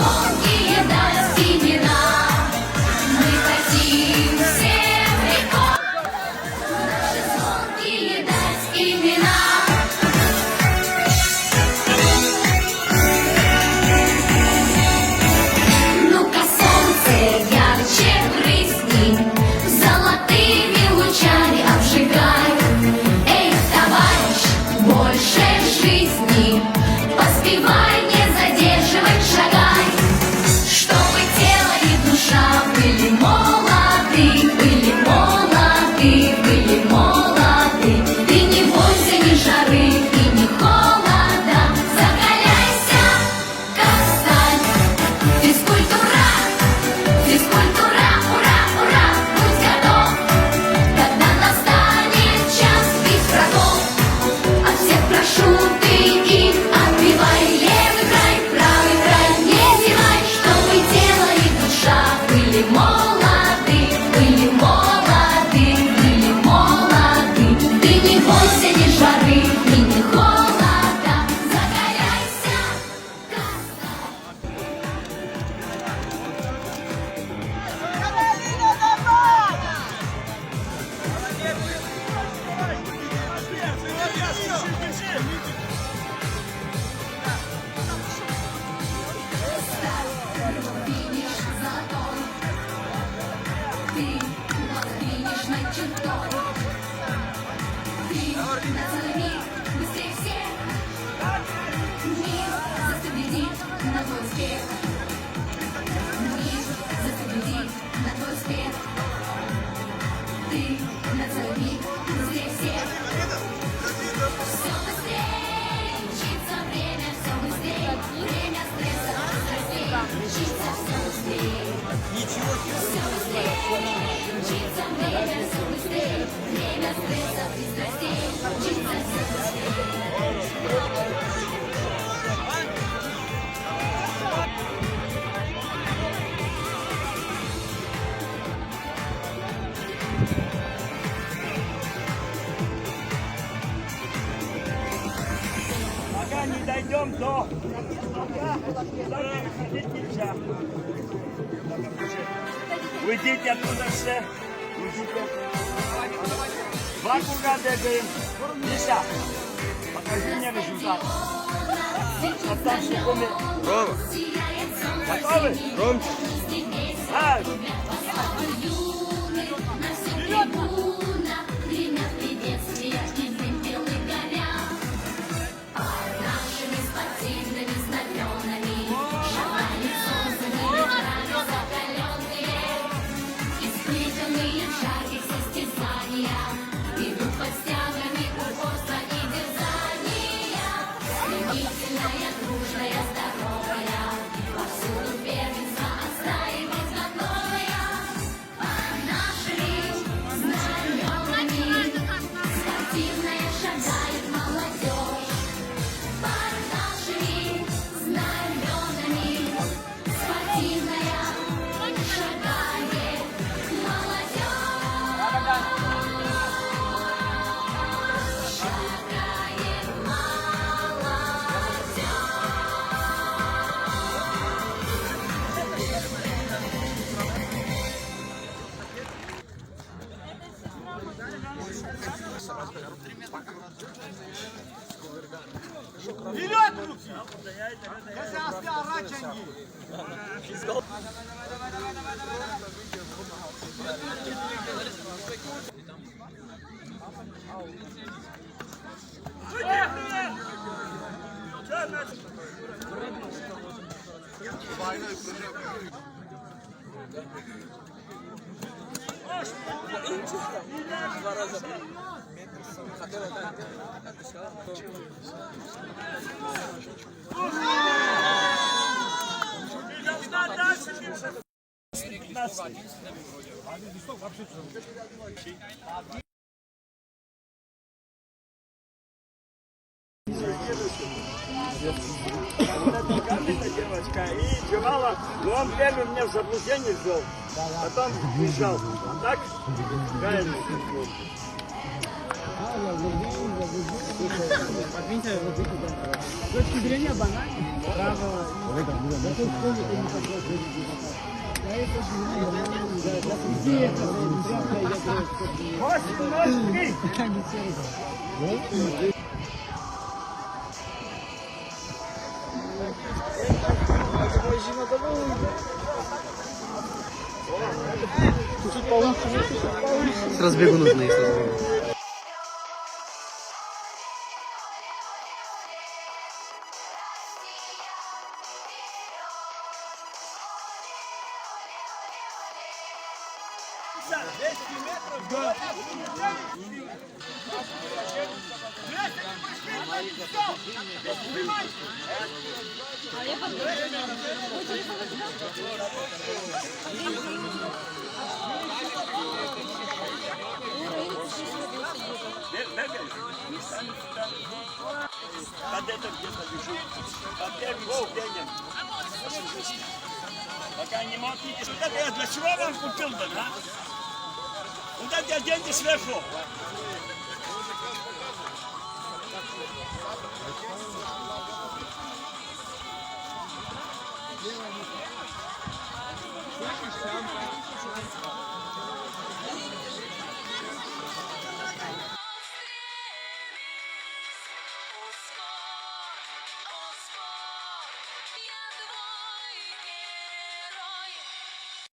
звонкие дать имена. Мы хотим всем рекорд. Наши звонкие дать имена. Ну-ка, солнце ярче брызни, золотыми лучами обжигай. Эй, товарищ, больше жизни, поспевай, не задерживай, шагай. Что бы тело и душа были молоды, были молоды, были молоды. Ты не бойся ни жары и ни холода, закаляйся, как сталь. Физкультура, физкультура, ура, ура, будь готов, когда настанет час бить врагов. От всех прошу ты их отбивай, левый край, правый край, не зевай, чтобы тело и душа были молоды, были молоды, были молоды. Ты не бойся ни жары и ни холода, закаляйся, как сталь. Финиш золотой, ты вот финишной чертой. Ты на целый мир быстрее всех, мир заглядит на твой успех. Мир заглядит на твой успех. Ты на целый мир быстрее всех. Все быстрее мчится время, все быстрее. Время стресса, страстей, мчится все быстрее. Все быстрее мчится время, все быстрее. Время стресса и страстей, мчится все быстрее. Пока не дойдем до выходить нельзя. Уйдите оттуда все. Уйдите. Два круга бегаем. Миша, покажи мне результат. Вот там секунды. Рома, Готовы? громче. Раз. Нашими спортивными знаменами шагали солнцами, раны закаленные, испытанные в жарких состязаниях, идут под стягами упорства и дерзания. Стремительная, дружная, здоровая, повсюду первенство отстаивать готовая. Под нашими знаменами спортивная шагает молодежь. Под нашими знаменами спортивная шагает молодежь. Шагает Вперед, руки! Если арачанги. Два раза. Должна дальше. 15. Эта девочка и Джамала, но он первый меня в заблуждение ввел, потом бежал. А так? Правильно. С точки зрения банальной, право, Восемь, ноль, три. С разбегу нужно их разбегу. Под это где-то лежит. Под первым ступенем. Пока не молчите. Вот это я для чего вам купил-то, да? Вот это я деньги сверху.